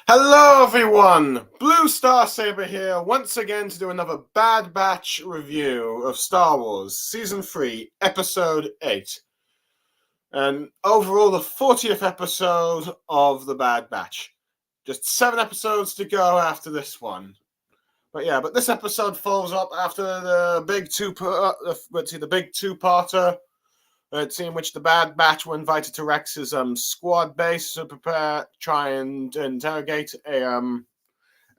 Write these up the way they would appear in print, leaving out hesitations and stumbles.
Hello everyone! Blue Star Saber here once again to do another Bad Batch review of Star Wars Season 3, Episode 8. And overall the 40th episode of the Bad Batch. Just 7 episodes to go after this one. But this episode follows up after the big two-parter. In which the Bad Batch were invited to Rex's squad base to try and interrogate a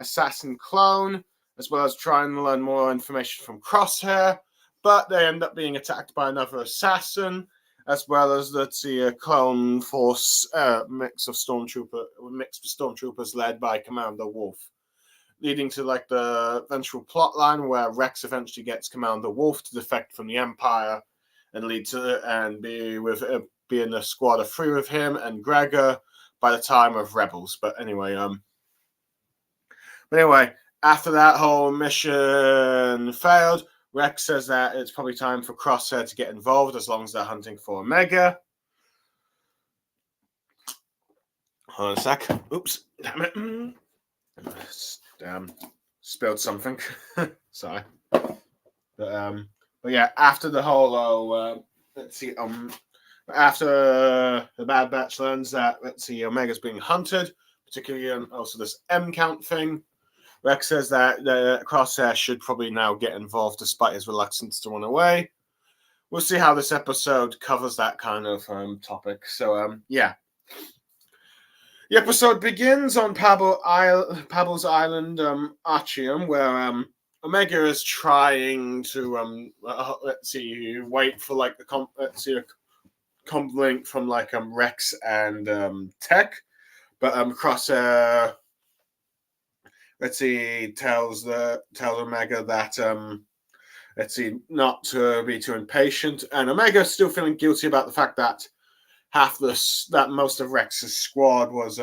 assassin clone, as well as try and learn more information from Crosshair. But they end up being attacked by another assassin, as well as the clone force mix of stormtroopers led by Commander Wolf, leading to the eventual plot line where Rex eventually gets Commander Wolf to defect from the Empire and be in a squad of 3 with him and Gregor by the time of Rebels. But anyway, after that whole mission failed, Rex says that it's probably time for Crosshair to get involved as long as they're hunting for Omega. Hold on a sec. Oops. Damn it. Spilled something. Sorry. But yeah, after the whole after the Bad Batch learns that Omega's being hunted, particularly also this M count thing, Rex says that Crosshair should probably now get involved despite his reluctance to run away. We'll see how this episode covers that kind of topic. So yeah. The episode begins on Pabble's island, Archium, where Omega is trying to wait for a comlink from Rex and Tech, but Crosshair tells Omega that not to be too impatient, and Omega is still feeling guilty about the fact that most of Rex's squad was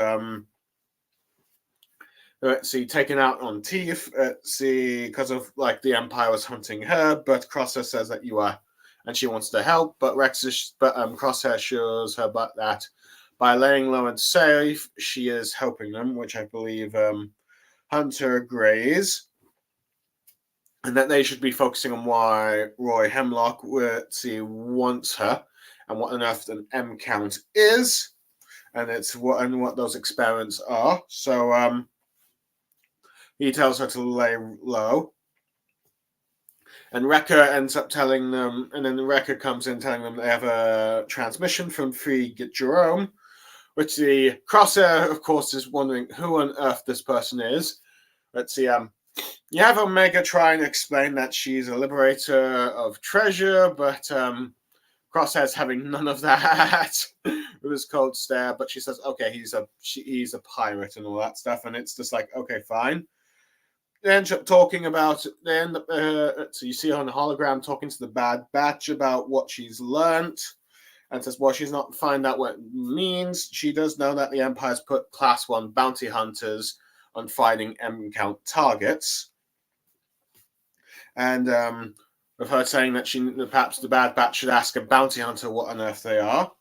taken out on Teeth, because of the Empire was hunting her, but Crosshair says that you are, and she wants to help, but Crosshair shows her that by laying low and safe, she is helping them, which I believe Hunter agrees, and that they should be focusing on why Roy Hemlock wants her, and what on earth an M count is, and what those experiments are. So he tells her to lay low. And Wrecker ends up telling them, and then Wrecker comes in telling them they have a transmission from Free Jerome, which the Crosshair, of course, is wondering who on earth this person is. You have Omega try and explain that she's a liberator of treasure, but Crosshair's having none of that with his cold stare. But she says, okay, he's a pirate and all that stuff, and it's just okay, fine. They end up talking about. So you see her on the hologram talking to the Bad Batch about what she's learnt, and says, well, she's not find out what it means. She does know that the Empire's put Class 1 bounty hunters on finding M count targets, and with her saying that perhaps the Bad Batch should ask a bounty hunter what on earth they are.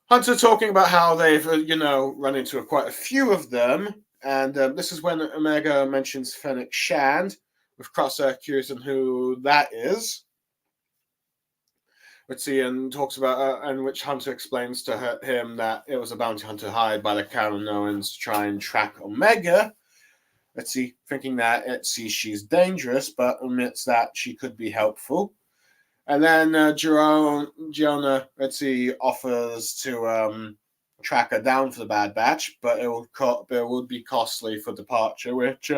Hunter talking about how they've run into quite a few of them. And this is when Omega mentions Fennec Shand, with Crosshair curious on who that is. And talks about, and which Hunter explains to him that it was a bounty hunter hired by the Kaminoans to try and track Omega. Thinking that she's dangerous, but admits that she could be helpful. And then Giona offers to track her down for the Bad Batch, but it would be costly for departure, which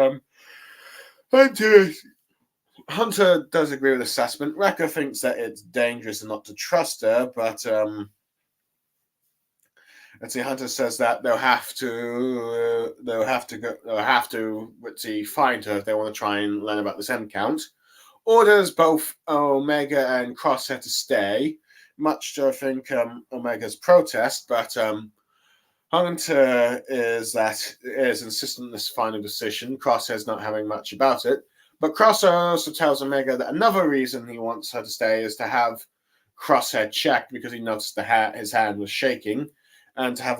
Hunter does agree with assessment. Wrecker thinks that it's dangerous and not to trust her, but Hunter says that they'll have to find her if they want to try and learn about this M count. Orders both Omega and Crosshair to stay, much to I think Omega's protest, but Hunter is insistent on this final decision. Crosshair's not having much about it, but Crosshair also tells Omega that another reason he wants her to stay is to have Crosshair checked because he noticed his hand was shaking, and to have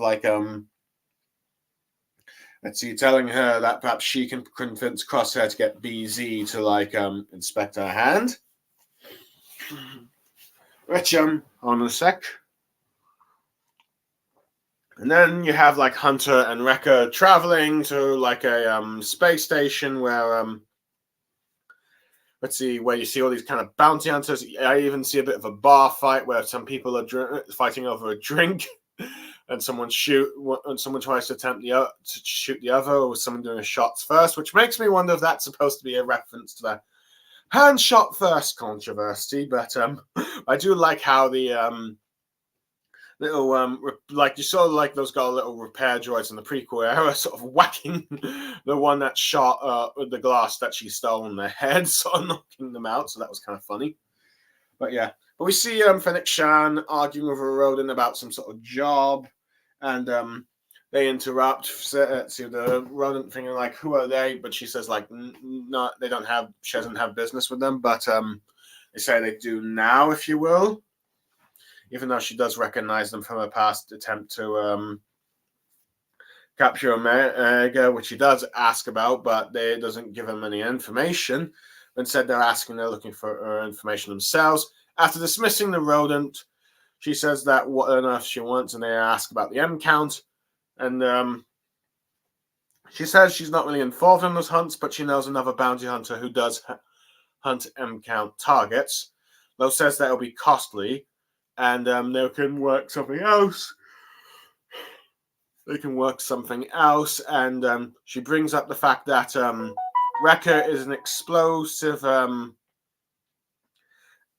Let's see, telling her that perhaps she can convince Crosshair to get BZ to like inspect her hand. Which hold on a sec. And then you have like Hunter and Wrecker traveling to like a space station where let's see, where you see all these kind of bounty hunters. I even see a bit of a bar fight where some people are fighting over a drink, and someone tries to attempt to shoot the other, or someone doing a shots first, which makes me wonder if that's supposed to be a reference to the hand shot first controversy. But I do like how the little like you saw like those got little repair droids in the prequel era sort of whacking the one that shot with the glass that she stole in their head, sort of knocking them out. So that was kind of funny. But yeah, but we see Fennec Shan arguing with a rodent about some sort of job, and they interrupt. See the rodent thinking like, who are they? But she says like, not they don't have. She doesn't have business with them, but they say they do now, if you will. Even though she does recognize them from her past attempt to capture Omega, which she does ask about, but they doesn't give them any information. Instead, they're looking for information themselves. After dismissing the rodent, she says that what on earth she wants, and they ask about the M count. And she says she's not really involved in those hunts, but she knows another bounty hunter who does hunt M count targets. Though says that it'll be costly. And they can work something else. And she brings up the fact that Wrecker is an explosive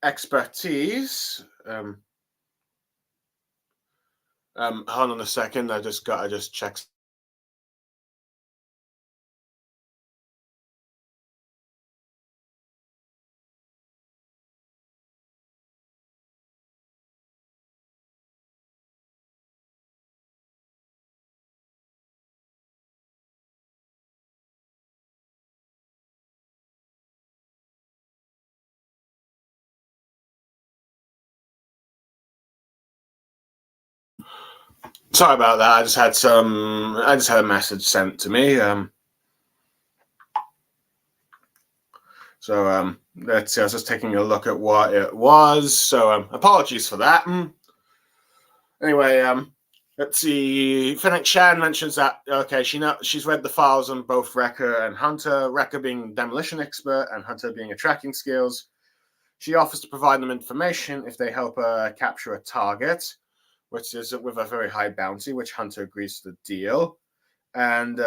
expertise. Hold on a second. I just checked. Sorry about that. I just had a message sent to me. So let's see. I was just taking a look at what it was. So apologies for that. Anyway, let's see. Fennec Shan mentions that she's read the files on both Wrecker and Hunter. Wrecker being demolition expert and Hunter being a tracking skills. She offers to provide them information if they help her capture a target, which is with a very high bounty, which Hunter agrees to the deal. And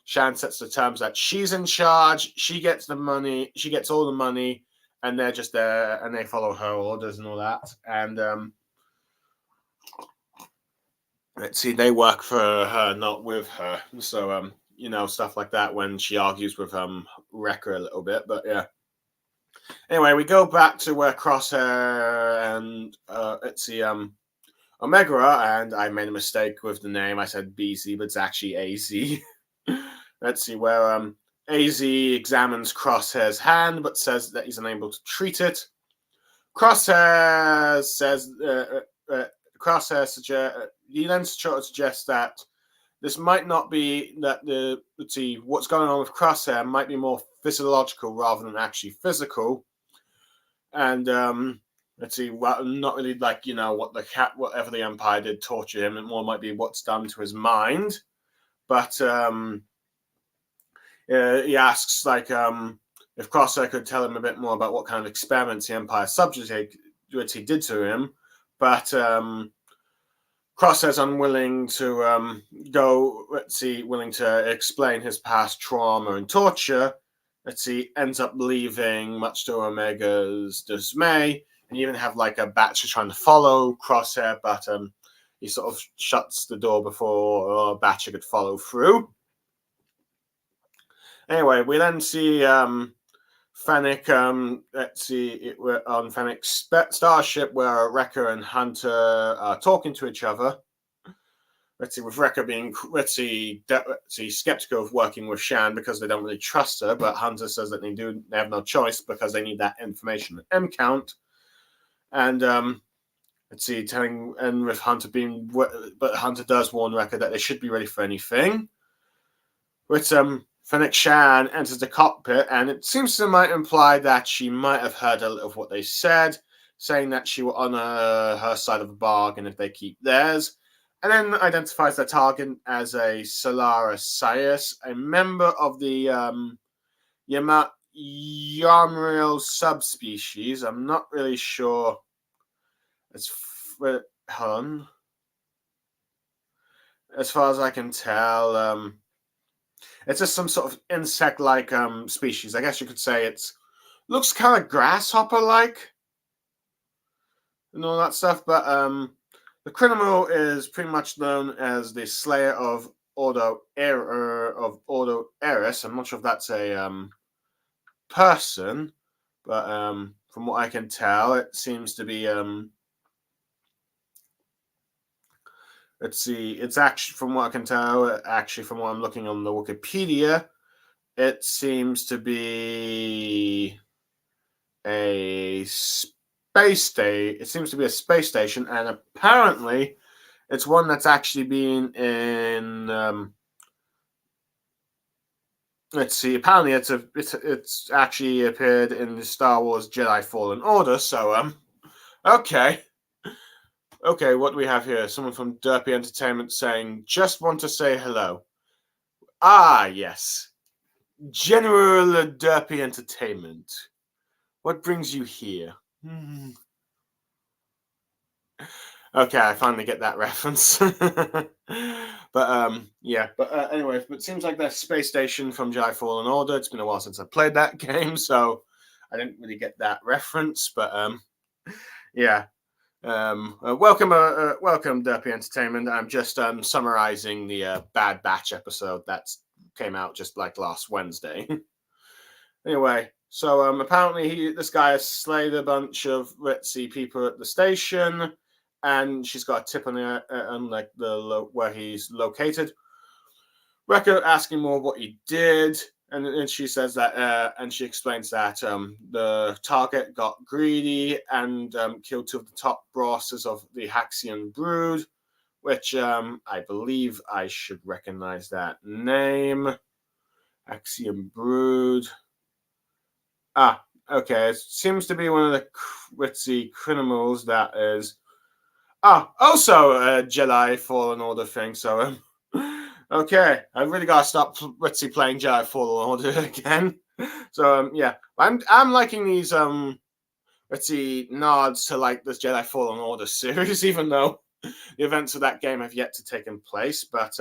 Shan sets the terms that she's in charge, she gets the money, she gets all the money, and they're just there and they follow her orders and all that. And let's see, they work for her, not with her. So stuff like that when she argues with Wrecker a little bit. But yeah. Anyway, we go back to where Crosshair and let's see, Omega, and I made a mistake with the name. I said BZ, but it's actually AZ. Let's see, where AZ examines Crosshair's hand, but says that he's unable to treat it. Crosshair says, he then suggests that this might not be that what's going on with Crosshair might be more physiological rather than actually physical. And let's see, well, not really like, whatever the Empire did torture him. It more might be what's done to his mind. But he asks, like, if Crosshair could tell him a bit more about what kind of experiments the Empire subjugated he did to him. But Crosshair's unwilling to willing to explain his past trauma and torture. Ends up leaving, much to Omega's dismay. And you even have like a Batcher trying to follow Crosshair, but he sort of shuts the door before Batcher could follow through. Anyway, we then see Fennec. We're on Fennec's starship where Wrecker and Hunter are talking to each other. With Wrecker being skeptical of working with Shan because they don't really trust her, but Hunter says that they have no choice because they need that information, M count. And with Hunter but Hunter does warn Wrecker that they should be ready for anything. With Fennec Shan enters the cockpit, and it seems to might imply that she might have heard a little of what they said, saying that she will honor her side of the bargain if they keep theirs, and then identifies their target as a Solara Sias, a member of the Yamriel subspecies. I'm not really sure. Hold on. As far as I can tell, it's just some sort of insect-like species. I guess you could say it looks kind of grasshopper-like and all that stuff. But the criminal is pretty much known as the Slayer of Ordo Eris. I'm not sure if that's a person, but from what I can tell, it seems to be let's see. It's actually, from what I can tell, actually, from what I'm looking on the Wikipedia, it seems to be a space station. It seems to be a space station, and apparently, it's one that's actually been in. Let's see. Apparently, it's actually appeared in the Star Wars Jedi Fallen Order. So okay. Okay, what do we have here? Someone from Derpy Entertainment saying, just want to say hello. Ah, yes. General Derpy Entertainment. What brings you here? Okay, I finally get that reference. But yeah. But anyway, it seems like that space station from Jedi Fallen Order. It's been a while since I played that game, so I didn't really get that reference. But yeah. Welcome, Derpy Entertainment. I'm just summarizing the Bad Batch episode that came out just like last Wednesday. Anyway, so apparently this guy has slayed a bunch of ritzy people at the station, and she's got a tip on like where he's located. Wrecker asking more what he did. And she says that, and she explains that the target got greedy and killed two of the top bosses of the Haxian Brood, which I believe I should recognize that name. Haxian Brood. Ah, okay. It seems to be one of the ritzy criminals that is. Also a Jedi Fallen Order thing, so. Okay, I really gotta stop ritzy playing Jedi Fallen Order again. So yeah, I'm liking these ritzy nods to like this Jedi Fallen Order series, even though the events of that game have yet to take place. But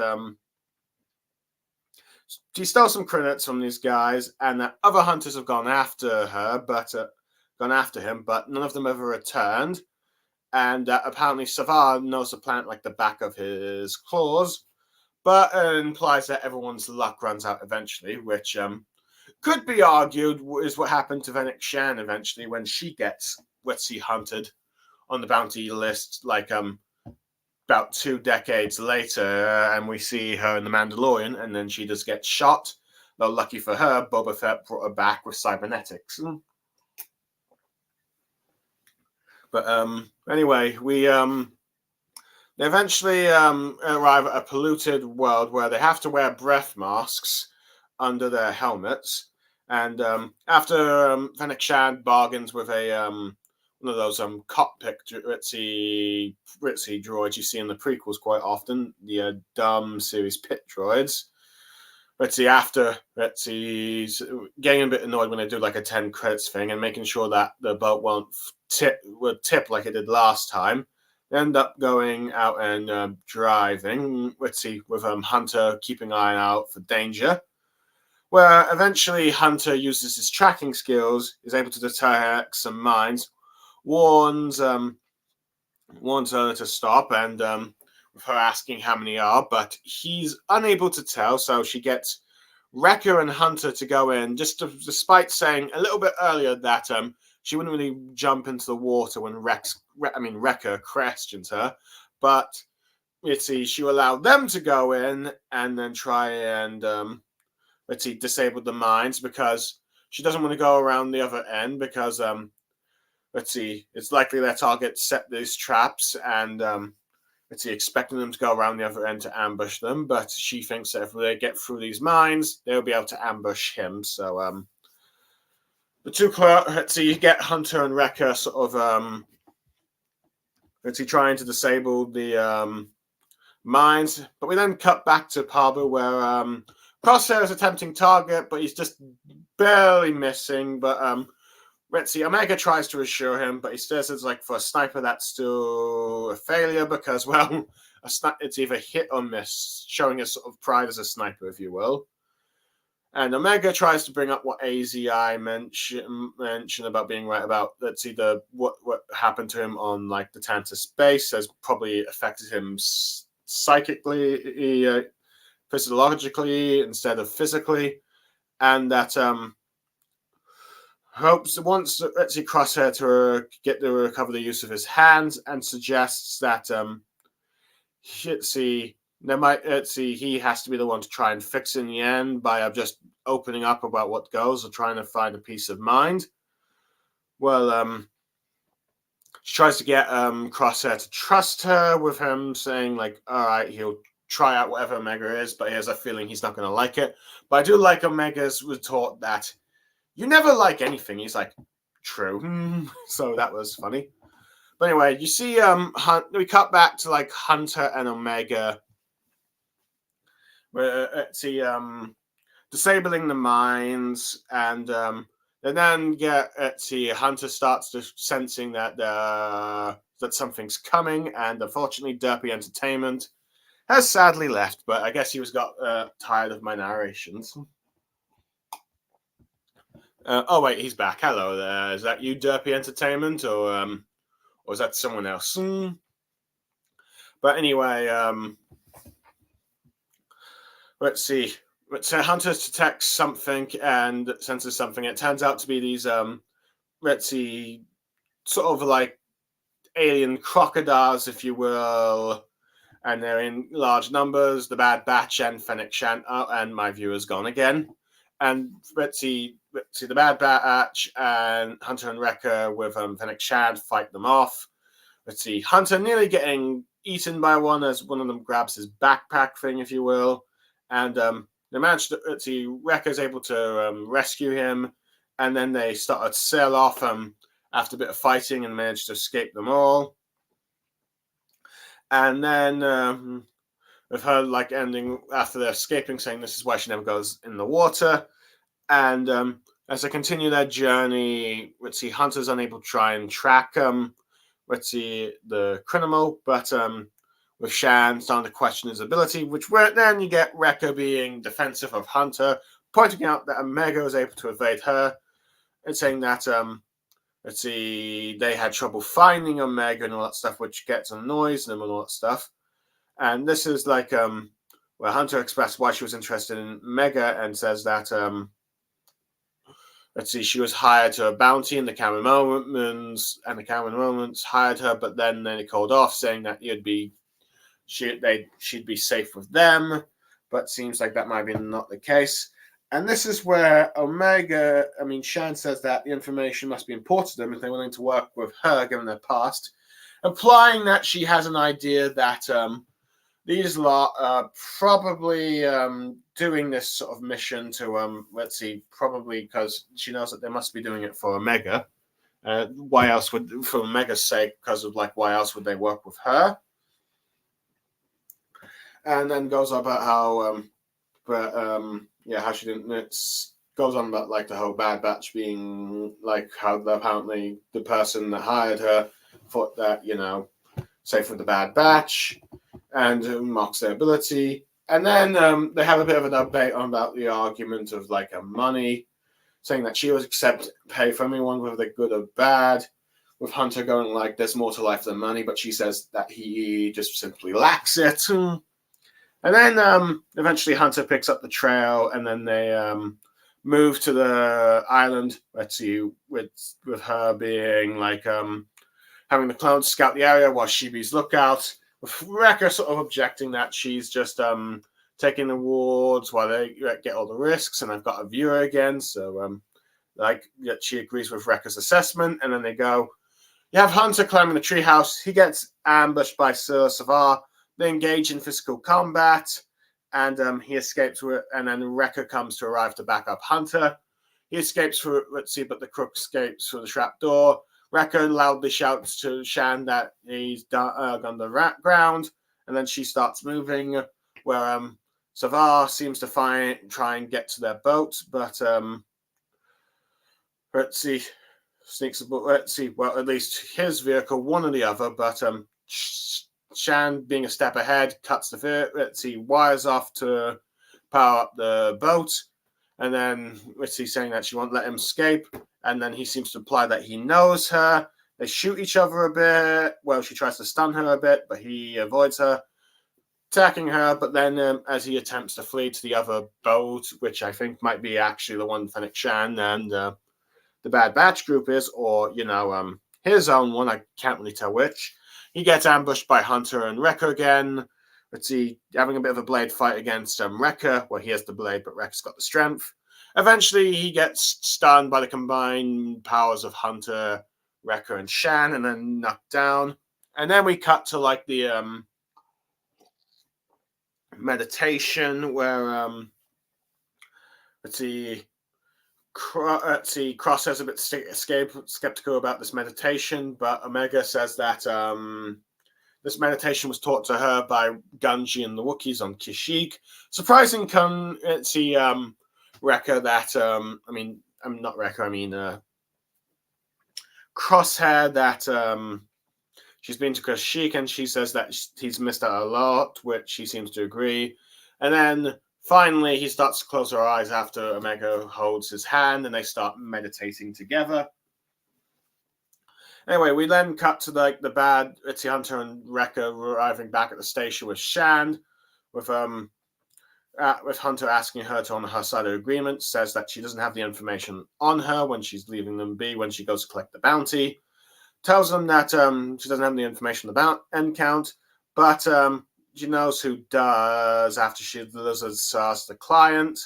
she stole some credits from these guys, and other hunters have gone after her, but gone after him, but none of them ever returned. And apparently, Savar knows the planet like the back of his claws. But it implies that everyone's luck runs out eventually, which could be argued is what happened to Fennec Shan eventually when she gets ritzy hunted on the bounty list, like about 2 decades later, and we see her in The Mandalorian, and then she just gets shot. Though lucky for her, Boba Fett brought her back with cybernetics. But anyway, we they eventually arrive at a polluted world where they have to wear breath masks under their helmets. And after Fennec Shand bargains with a one of those cockpit ritzy droids you see in the prequels quite often, the dumb series pit droids. Ritzy's getting a bit annoyed when they do like a 10 credits thing and making sure that the boat won't tip like it did last time. They end up going out and driving, with Hunter keeping an eye out for danger, where eventually Hunter uses his tracking skills, is able to detect some mines, warns her to stop, and with her asking how many are, but he's unable to tell, so she gets Wrecker and Hunter to go in, despite saying a little bit earlier that she wouldn't really jump into the water when Wrecker questions her, but she allowed them to go in and then try and disable the mines because she doesn't want to go around the other end because it's likely their target set these traps and It's expecting them to go around the other end to ambush them, but she thinks that if they get through these mines, they'll be able to ambush him. So the two, so you get Hunter and Wrecker sort of trying to disable the mines, but we then cut back to Pablo where Crosshair is attempting target, but he's just barely missing. But let's see, Omega tries to reassure him, but he says it's like for a sniper that's still a failure because, well, it's either hit or miss, showing a sort of pride as a sniper, if you will. And Omega tries to bring up what AZI mentioned about being right about, let's see, what happened to him on like the Tantus base has probably affected him psychically, physiologically instead of physically, and that hopes wants let's see Crosshair to get to recover the use of his hands, and suggests that he has to be the one to try and fix in the end by just opening up about what goes or trying to find a peace of mind. Well, she tries to get Crosshair to trust her with him saying like, all right, he'll try out whatever Omega is, but he has a feeling he's not going to like it. But I do like Omega's retort that you never like anything. He's like, true. So that was funny. But anyway, you see we cut back to like Hunter and Omega. Let's see, disabling the mines, and then get Hunter starts to sensing that that something's coming, and unfortunately, Derpy Entertainment has sadly left. But I guess he got tired of my narrations. Oh wait, he's back. Hello there. Is that you, Derpy Entertainment, or is that someone else? But anyway, let's see. Hunter detects something and senses something. It turns out to be these, let's see, sort of like alien crocodiles, if you will, and they're in large numbers. The Bad Batch and Fennec Shand. Oh, and my viewer's gone again. And let's see, the Bad Batch and Hunter and Wrecker with Fennec Shand fight them off. Let's see, Hunter nearly getting eaten by one as one of them grabs his backpack thing, if you will. And they managed to, let's see, Wrecker's able to rescue him. And then they start to sail off after a bit of fighting and manage to escape them all. And then with her like ending after they're escaping, saying this is why she never goes in the water. And as they continue their journey, let's see, Hunter's unable to try and track let's see, the criminal, but with Shan starting to question his ability, then you get Wrecker being defensive of Hunter, pointing out that Omega was able to evade her, and saying that let's see, they had trouble finding Omega and all that stuff, which gets annoys them and all that stuff. And this is like where Hunter expressed why she was interested in Omega and says that let's see, she was hired to a bounty in the Cameron Moments, and the Cameron Moments hired her, but then they called off, saying that she'd be safe with them. But seems like that might be not the case. And this is where Shan says that the information must be important to them if they're willing to work with her, given their past, implying that she has an idea that these lot are probably doing this sort of mission to, let's see, probably because she knows that they must be doing it for Omega. Why else would, for Omega's sake, because of like, why else would they work with her? And then goes on about how, how she didn't, goes on about like the whole Bad Batch being like how apparently the person that hired her thought that, safe with the Bad Batch, and mocks their ability. And then they have a bit of an debate about the argument of like a money, saying that she would pay for anyone, whether they're good or bad, with Hunter going like, there's more to life than money, but she says that he just simply lacks it. And then eventually Hunter picks up the trail, and then they move to the island, let's see, with her being like having the clones scout the area while Shibi's lookout, with Wrecker sort of objecting that she's just taking the wards while they get all the risks, and I've got a viewer again, so she agrees with Wrecker's assessment, and then they go. You have Hunter climbing the treehouse. He gets ambushed by Sir Savar. They engage in physical combat, and he escapes. And then Wrecker comes to arrive to back up Hunter. He escapes through, let's see, but the crook escapes through the trap door. Wrecker loudly shouts to Shan that he's on the ground, and then she starts moving, where Savar seems to try and get to their boat, but let's see, sneaks. Let's see, well, at least his vehicle, one or the other, but Shan, being a step ahead, cuts the vehicle. Let's see, wires off to power up the boat. And then Ritzy saying that she won't let him escape. And then he seems to imply that he knows her. They shoot each other a bit. Well, she tries to stun her a bit, but he avoids her, attacking her. But then as he attempts to flee to the other boat, which I think might be actually the one Fennec Shan and the Bad Batch group is, or, his own one, I can't really tell which, he gets ambushed by Hunter and Wrecker again. Let's see, having a bit of a blade fight against Wrecker. Well, he has the blade, but Wrecker's got the strength. Eventually, he gets stunned by the combined powers of Hunter, Wrecker, and Shan, and then knocked down. And then we cut to, the meditation where, let's see, Cross is a bit skeptical about this meditation, but Omega says that this meditation was taught to her by Gunji and the Wookiees on Kashyyyk. Surprising Wrecker that, I'm not Wrecker, Crosshair, that she's been to Kashyyyk, and she says that he's missed out a lot, which she seems to agree. And then finally, he starts to close her eyes after Omega holds his hand, and they start meditating together. Anyway, we then cut to the bad Ritzy Hunter and Wrecker arriving back at the station with Shan, with Hunter asking her to honor her side of the agreement. Says that she doesn't have the information on her when she's leaving them be when she goes to collect the bounty. Tells them that she doesn't have the information about end count, but she knows who does after she delivers the client.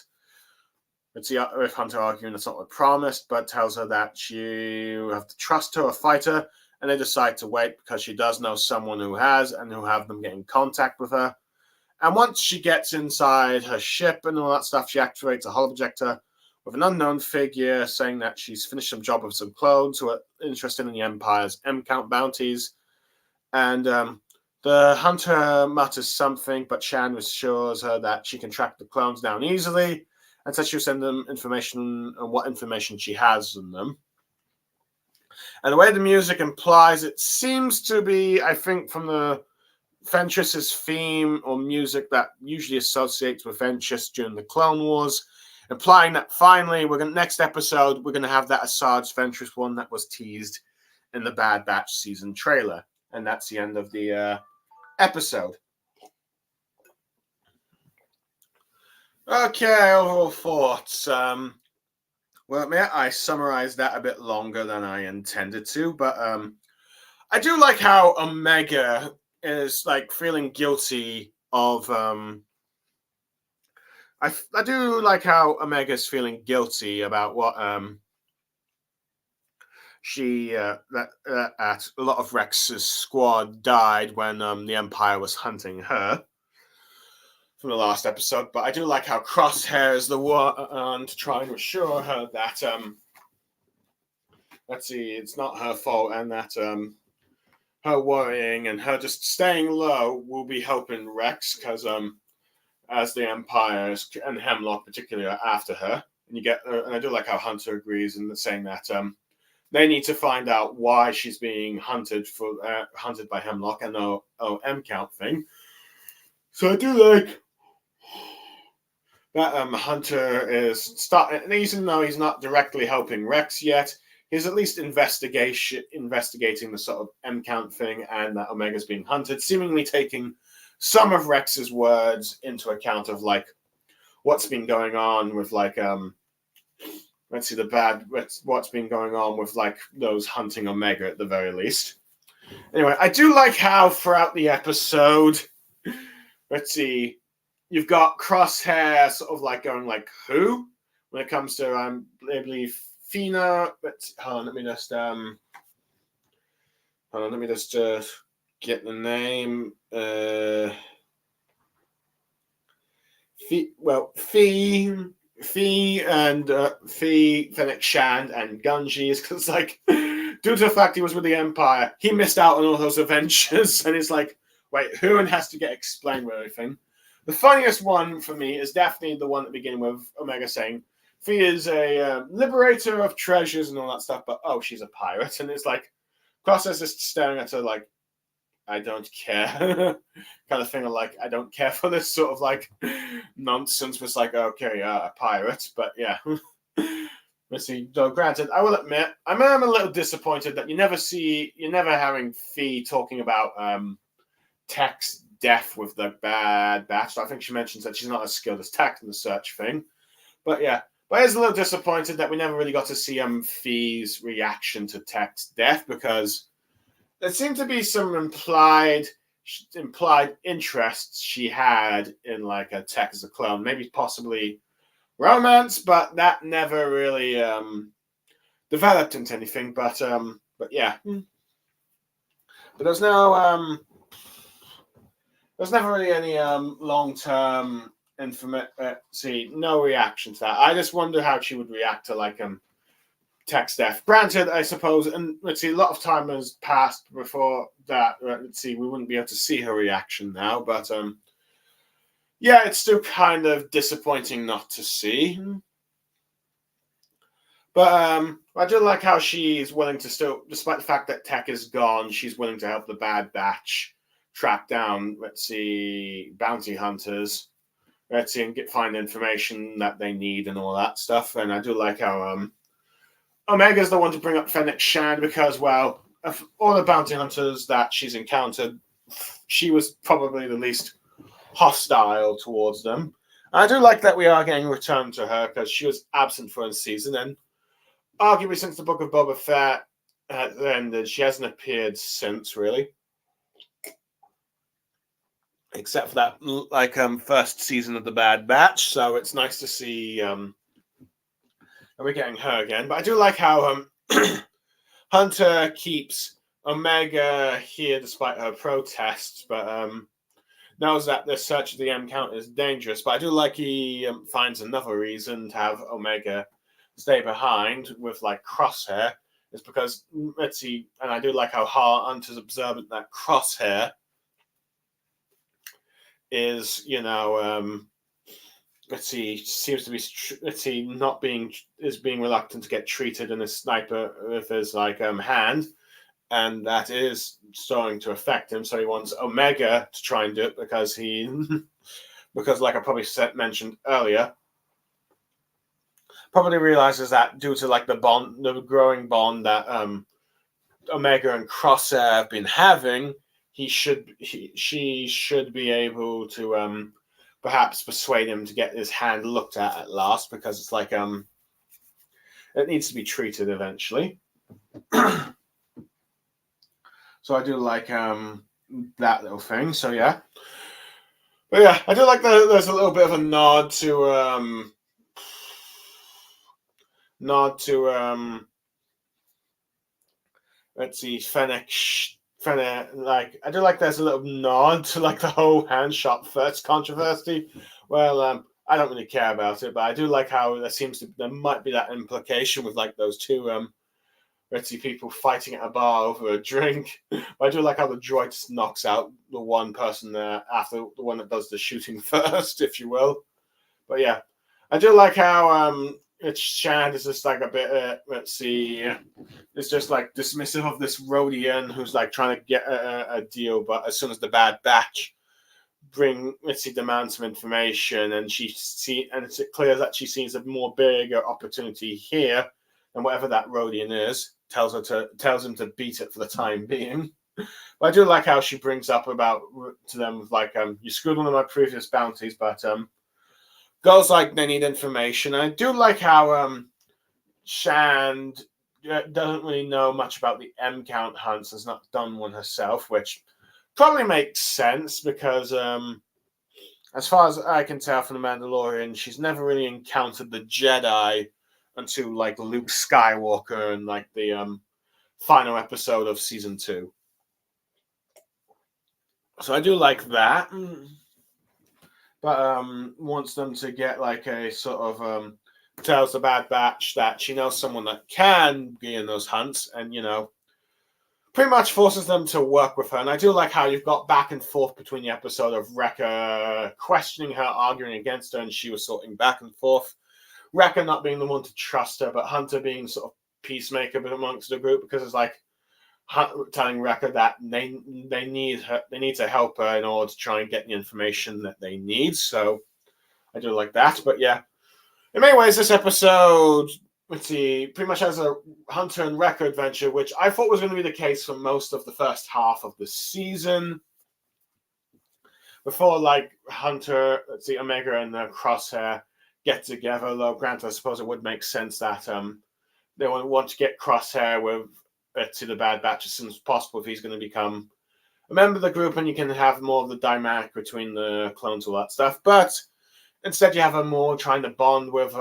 With Hunter arguing that's not what promised, but tells her that you have to trust her, a fighter, and they decide to wait because she does know someone who has, and who have them get in contact with her. And once she gets inside her ship and all that stuff, she activates a holoprojector with an unknown figure saying that she's finished some job with some clones who are interested in the Empire's M-count bounties. And the Hunter mutters something, but Shan assures her that she can track the clones down easily, and says she'll send them information on what information she has on them. And the way the music implies, it seems to be, I think, from the Ventress's theme or music that usually associates with Ventress during the Clone Wars, implying that finally, next episode, we're going to have that Asajj Ventress one that was teased in the Bad Batch season trailer. And that's the end of the episode. Okay, overall thoughts. I summarized that a bit longer than I intended to, but I do like how Omega is feeling guilty of. I do like how Omega's feeling guilty about what that a lot of Rex's squad died when the Empire was hunting her. From the last episode, but I do like how Crosshair is the one to try and assure her that it's not her fault, and that her worrying and her just staying low will be helping Rex, because as the Empire and Hemlock particularly are after her, and and I do like how Hunter agrees in saying that they need to find out why she's being hunted by Hemlock and the M count thing. So I do like that Hunter is starting, even though he's not directly helping Rex yet, he's at least investigating the sort of M count thing, and that Omega's being hunted, seemingly taking some of Rex's words into account of what's been going on with what's been going on with those hunting Omega at the very least. Anyway, I do like how throughout the episode, you've got Crosshair sort of going who? When it comes to, I believe, Fina. But hold on, let me just Hold on, let me just get the name. Fee and Fennec Shand and Gunji is because like due to the fact he was with the Empire, he missed out on all those adventures, and it's like, wait, who has to get explained with everything? The funniest one for me is definitely the one at the beginning with Omega saying Fee is a liberator of treasures and all that stuff, but oh, she's a pirate, and it's like Crosshair's just staring at her like, I don't care, kind of thing. Of like, I don't care for this sort of like nonsense. Was like, okay, yeah, a pirate, but yeah. Let's see. Though, granted, I will admit, I'm a little disappointed that you're never having Fee talking about Tech's death with the Bad Batch. I think she mentions that she's not as skilled as Tech in the search thing, but yeah. But I was a little disappointed that we never really got to see Fee's reaction to Tech's death, because there seemed to be some implied interests she had in like a Tech as a clone, maybe possibly romance, but that never really developed into anything. But yeah, but there's never really any long-term no reaction to that. I just wonder how she would react to like Tech's death. Granted, I suppose, and let's see, a lot of time has passed before that. Let's see, we wouldn't be able to see her reaction now, but yeah, it's still kind of disappointing not to see. But I do like how she's willing to still, despite the fact that Tech is gone, she's willing to help the Bad Batch track down, let's see, bounty hunters, let's see, and find information that they need and all that stuff. And I do like how Omega's the one to bring up Fennec Shand because, well, of all the bounty hunters that she's encountered, she was probably the least hostile towards them. I do like that we are getting returned to her because she was absent for a season, and arguably since the Book of Boba Fett ended, she hasn't appeared since, really. Except for that, like, first season of The Bad Batch, so it's nice to see we're getting her again. But I do like how Hunter keeps Omega here despite her protests, but knows that the search of the M count is dangerous. But I do like he finds another reason to have Omega stay behind with like Crosshair. It's because, let's see, and I do like how Hunter's observant that Crosshair is, let's see, seems to be, let's see, being reluctant to get treated in a sniper with his like hand, and that is starting to affect him. So he wants Omega to try and do it because because like I probably mentioned earlier, probably realizes that due to like the growing bond that Omega and Crosshair have been having, she should be able to perhaps persuade him to get his hand looked at last, because it's like it needs to be treated eventually. So I do like that little thing. So yeah, but yeah, I do like that. There's a little bit of a nod to let's see, Fennec. Like, I do like there's a little nod to like the whole hand shot first controversy. Well, I don't really care about it, but I do like how there might be that implication with like those two let's see, people fighting at a bar over a drink. But I do like how the droid just knocks out the one person there after the one that does the shooting first, if you will. But yeah, I do like how Shand is just like a bit, let's see, it's just like dismissive of this Rodian who's like trying to get a deal, but as soon as the Bad Batch demand some information, and it's clear that she sees a more bigger opportunity here, and whatever that Rodian is tells him to beat it for the time being. But I do like how she brings up about to them like you screwed one of my previous bounties, but girls like they need information. I do like how Shand doesn't really know much about the M count hunts, has not done one herself, which probably makes sense because as far as I can tell from The Mandalorian, she's never really encountered the Jedi until like Luke Skywalker and like the final episode of season 2. So I do like that. But wants them to get like a sort of tells the Bad Batch that she knows someone that can be in those hunts, and pretty much forces them to work with her. And I do like how you've got back and forth between the episode of Wrecker questioning her, arguing against her, and she was sorting back and forth. Wrecker not being the one to trust her, but Hunter being sort of peacemaker amongst the group, because it's like telling Wrecker that they need her, they need to help her in order to try and get the information that they need. So I do like that. But yeah, in many ways, this episode, let's see, pretty much has a Hunter and Wrecker adventure, which I thought was going to be the case for most of the first half of the season. Before, like, Hunter, let's see, Omega and Crosshair get together, though granted, I suppose it would make sense that they would want to get Crosshair with to the Bad Batch as soon as possible if he's going to become a member of the group, and you can have more of the dynamic between the clones, all that stuff. But instead, you have her more trying to bond with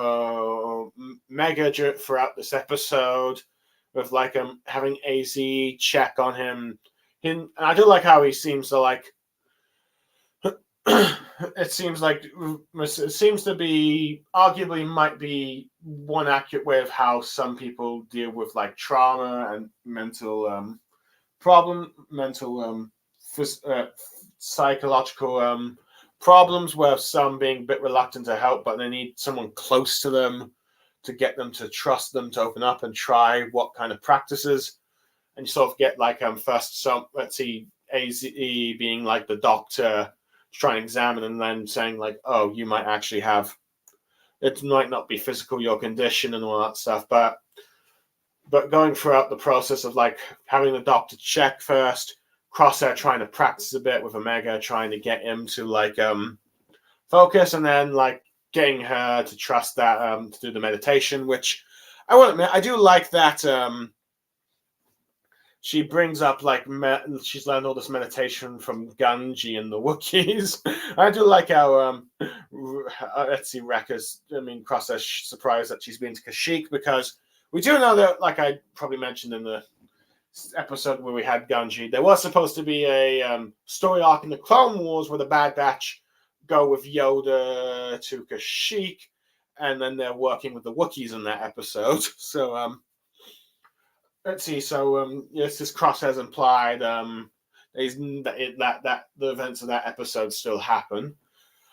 Mega throughout this episode, with like having AZ check on him. And I do like how he seems to like. It seems to be arguably might be one accurate way of how some people deal with like trauma and mental psychological problems, where some being a bit reluctant to help, but they need someone close to them to get them to trust them to open up and try what kind of practices. And you sort of get like first some, let's see, AZ being like the doctor trying to examine, and then saying like, oh, you might actually have, it might not be physical, your condition and all that stuff, but going throughout the process of like having the doctor check first, Crosshair trying to practice a bit with Omega, trying to get him to like focus, and then like getting her to trust that to do the meditation, which I will admit I do like that. She brings up like she's learned all this meditation from Gungi and the Wookiees. I do like how let's see, Crosshair's surprised that she's been to Kashyyyk, because we do know that, like I probably mentioned in the episode where we had Gungi, there was supposed to be a story arc in the Clone Wars where the Bad Batch go with Yoda to Kashyyyk, and then they're working with the Wookiees in that episode. So let's see. So yes, this Cross has implied that the events of that episode still happen.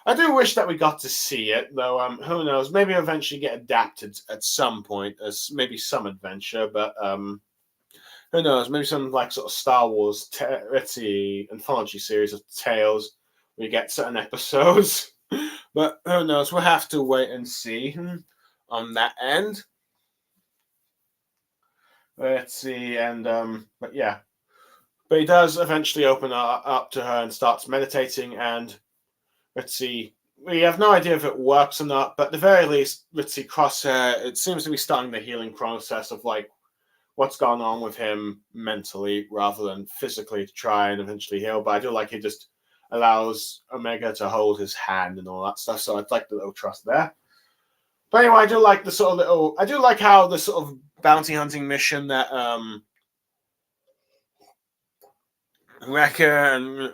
I do wish that we got to see it, though. Who knows? Maybe eventually get adapted at some point as maybe some adventure, but who knows? Maybe some like sort of Star Wars, let's see, anthology series of tales where you get certain episodes. But who knows? We'll have to wait and see on that end. Let's see, and but yeah, but he does eventually open up to her and starts meditating, and let's see, we have no idea if it works or not, but at the very least, let's see, Crosshair, it seems to be starting the healing process of like what's gone on with him mentally rather than physically to try and eventually heal. But I do like he just allows Omega to hold his hand and all that stuff, so I'd like the little trust there. But anyway, I do like the sort of little, I do like how the sort of bounty hunting mission that Wrecker and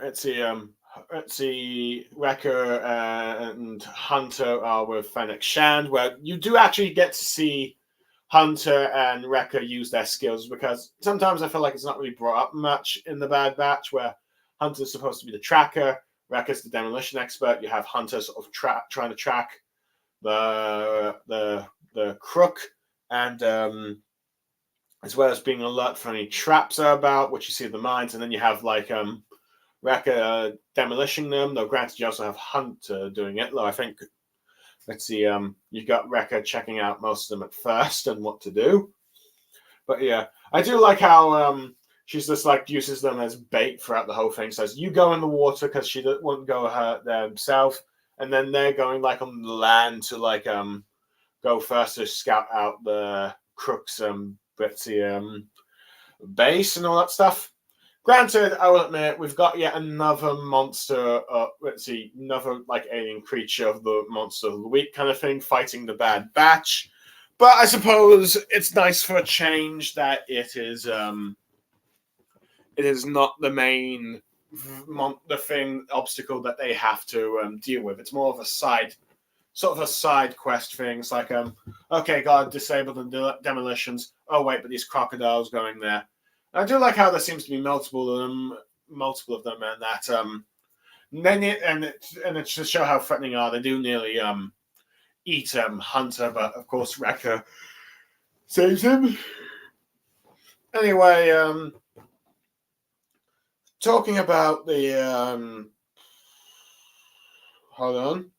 let's see, Wrecker and Hunter are with Fennec Shand, where you do actually get to see Hunter and Wrecker use their skills, because sometimes I feel like it's not really brought up much in the Bad Batch, where Hunter's supposed to be the tracker, Wrecker's the demolition expert. You have Hunter sort of trying to track the crook, and as well as being alert for any traps are about, which you see in the mines, and then you have like Wrecker demolishing them. Though granted, you also have Hunter doing it. Though I think, let's see, you've got Wrecker checking out most of them at first and what to do. But yeah, I do like how she's just like uses them as bait throughout the whole thing. Says you go in the water because she wouldn't go hurt there himself, and then they're going like on the land to like go first to scout out the crooks base and all that stuff. Granted, I will admit we've got yet another monster. Let's see, another like alien creature of the monster of the week kind of thing fighting the Bad Batch. But I suppose it's nice for a change that it is not the main obstacle that they have to deal with. It's more of a side quest thing. It's like okay, gotta disable the demolitions. Oh wait, but these crocodiles going there. I do like how there seems to be multiple of them, and that and it's to show how threatening are. They do nearly eat Hunter, but of course Wrecker saves him. Anyway, talking about the hold on.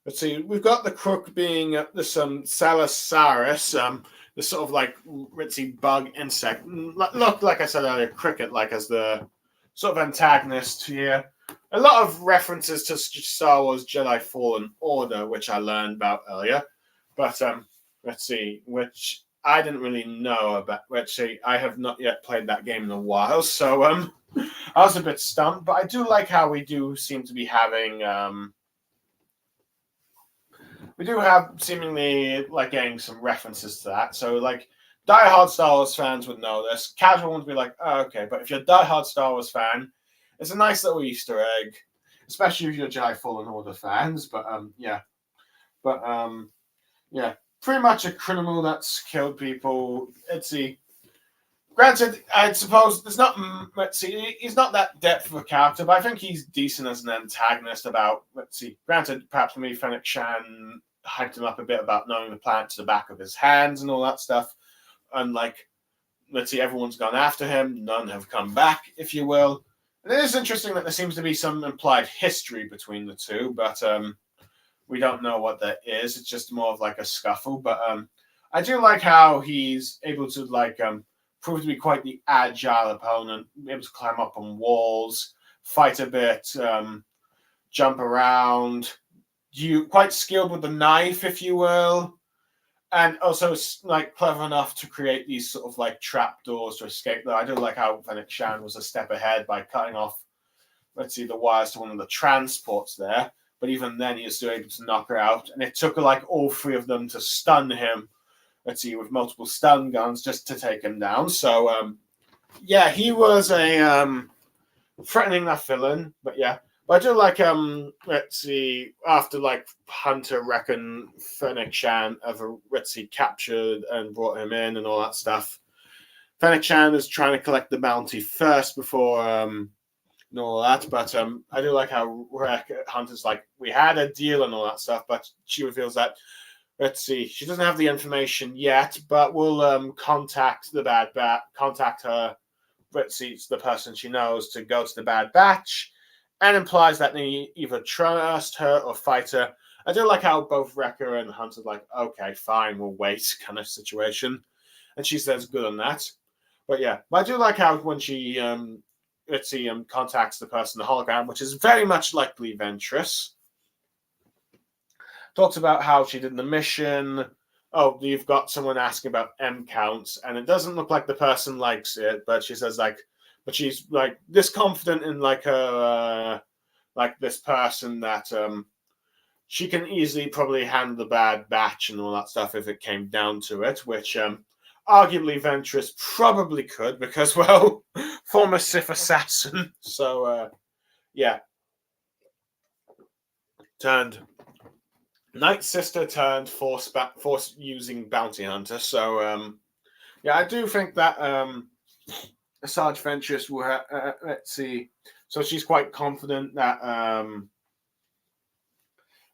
Let's see. We've got the crook being the Salasaurus, the sort of like ritzy bug insect. Look, like I said earlier, cricket, like as the sort of antagonist here. A lot of references to Star Wars Jedi Fallen Order, which I learned about earlier. But let's see, which I didn't really know about. Let's see, I have not yet played that game in a while, so I was a bit stumped. But I do like how we do seem to be having. We do have seemingly like getting some references to that. So like diehard Star Wars fans would know this. Casual ones would be like, oh, okay. But if you're a diehard Star Wars fan, it's a nice little Easter egg, especially if you're Jedi Fallen Order fans. But yeah. But yeah. Pretty much a criminal that's killed people. Let's see. Granted, I suppose there's not. Let's see, he's not that depth of a character, but I think he's decent as an antagonist. About let's see. Granted, perhaps maybe Fennec Shan hyped him up a bit about knowing the planet to the back of his hands and all that stuff. And like, let's see, everyone's gone after him. None have come back, if you will. And it is interesting that there seems to be some implied history between the two, but we don't know what that is. It's just more of like a scuffle. But I do like how he's able to like prove to be quite the agile opponent, able to climb up on walls, fight a bit, jump around. Quite skilled with the knife, if you will, and also like clever enough to create these sort of like trap doors to escape. Though I do like how Fennec Shan was a step ahead by cutting off, let's see, the wires to one of the transports there. But even then, he was still able to knock her out, and it took like all three of them to stun him. Let's see, with multiple stun guns just to take him down. So yeah, he was a threatening enough villain, but yeah. But I do like let's see, after like Hunter reckon Fennec Shan ever let's see captured and brought him in and all that stuff. Fennec Shan is trying to collect the bounty first before and all that. But I do like how Hunter's like, we had a deal and all that stuff, but she reveals that let's see, she doesn't have the information yet, but we'll contact the contact her. Let's see, it's the person she knows to go to the Bad Batch. And implies that they either trust her or fight her. I do like how both Wrecker and Hunter like, okay, fine, we'll wait kind of situation. And she says good on that. But yeah, but I do like how when she, let's see, contacts the person, the hologram, which is very much likely Ventress. Talks about how she did the mission. Oh, you've got someone asking about M counts. And it doesn't look like the person likes it, but she says like, but she's like this confident in like her, like this person that she can easily probably handle the Bad Batch and all that stuff if it came down to it, which arguably Ventress probably could because, well, former Sith assassin. So, yeah. Turned Night Sister turned force using bounty hunter. So, yeah, I do think that Sarge Ventress will have, let's see. So she's quite confident that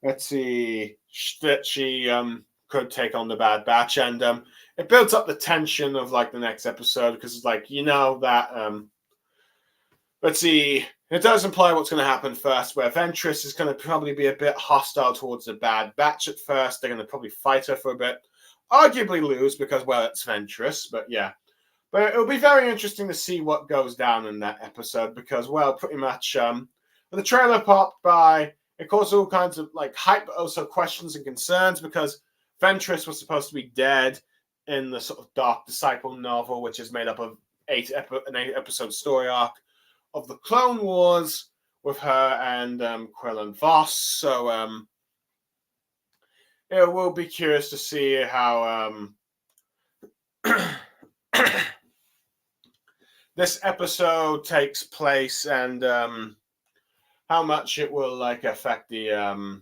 let's see that she could take on the Bad Batch, and it builds up the tension of like the next episode because it's like that let's see, it does imply what's going to happen first, where Ventress is going to probably be a bit hostile towards the Bad Batch at first. They're going to probably fight her for a bit, arguably lose because, well, it's Ventress, but yeah. But it'll be very interesting to see what goes down in that episode because, well, pretty much when the trailer popped by, it caused all kinds of like hype, but also questions and concerns because Ventress was supposed to be dead in the sort of Dark Disciple novel, which is made up of an 8-episode story arc of the Clone Wars with her and Quillen Voss. So it will be curious to see how this episode takes place and how much it will like affect the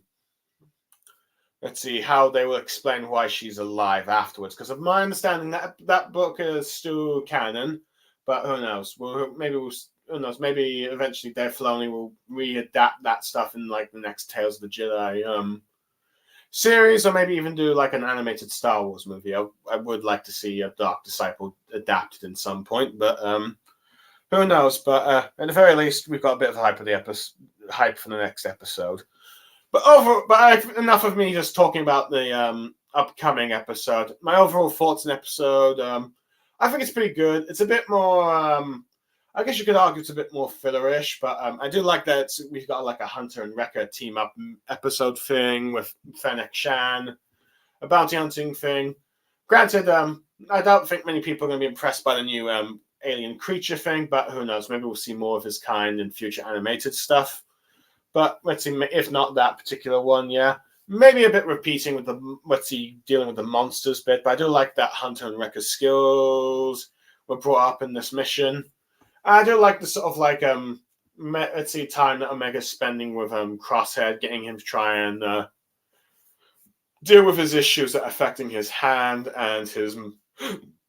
let's see how they will explain why she's alive afterwards. Because of my understanding, that book is still canon, but who knows? Who knows? Maybe eventually Dave Filoni will readapt that stuff in like the next Tales of the Jedi series, or maybe even do like an animated Star Wars movie. I would like to see a Dark Disciple adapted in some point, but who knows? But at the very least, we've got a bit of hype for the next episode. But enough of me just talking about the upcoming episode. My overall thoughts on episode, I think it's pretty good. It's a bit more, I guess you could argue it's a bit more fillerish, but I do like that we've got like a Hunter and Wrecker team up episode thing with Fennec Shan, a bounty hunting thing. Granted, I don't think many people are going to be impressed by the new alien creature thing, but who knows? Maybe we'll see more of his kind in future animated stuff. But let's see, if not that particular one, yeah. Maybe a bit repeating with dealing with the monsters bit, but I do like that Hunter and Wrecker skills were brought up in this mission. I do like the sort of like, time that Omega's spending with Crosshair, getting him to try and deal with his issues that are affecting his hand and his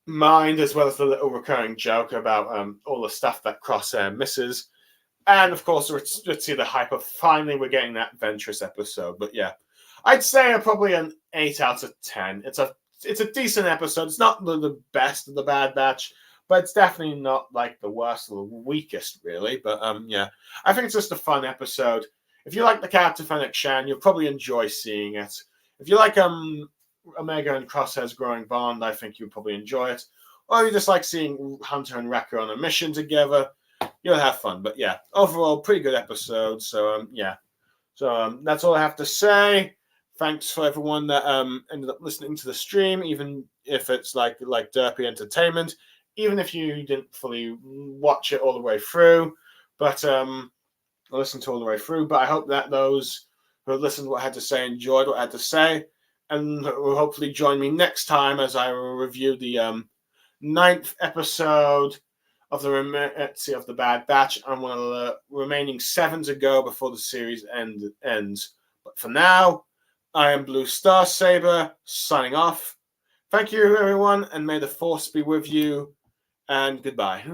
mind, as well as the little recurring joke about all the stuff that Crosshair misses. And of course, let's see the hype of finally we're getting that Ventress episode. But yeah, I'd say probably an 8 out of 10. It's a decent episode. It's not the best of the Bad Batch, but it's definitely not like the worst or the weakest, really. But yeah, I think it's just a fun episode. If you like the character Fennec Shan, you'll probably enjoy seeing it. If you like Omega and Crosshair's growing bond, I think you'll probably enjoy it. Or you just like seeing Hunter and Wrecker on a mission together, you'll have fun. But yeah, overall, pretty good episode. So yeah, so that's all I have to say. Thanks for everyone that ended up listening to the stream, even if it's like derpy entertainment, even if you didn't fully watch it all the way through, but listen to all the way through. But I hope that those who listened to what I had to say enjoyed what I had to say, and will hopefully join me next time as I will review the 9th episode of the Bad Batch, and one of the remaining 7 to go before the series ends. But for now, I am Blue Star Saber, signing off. Thank you, everyone, and may the Force be with you, and goodbye.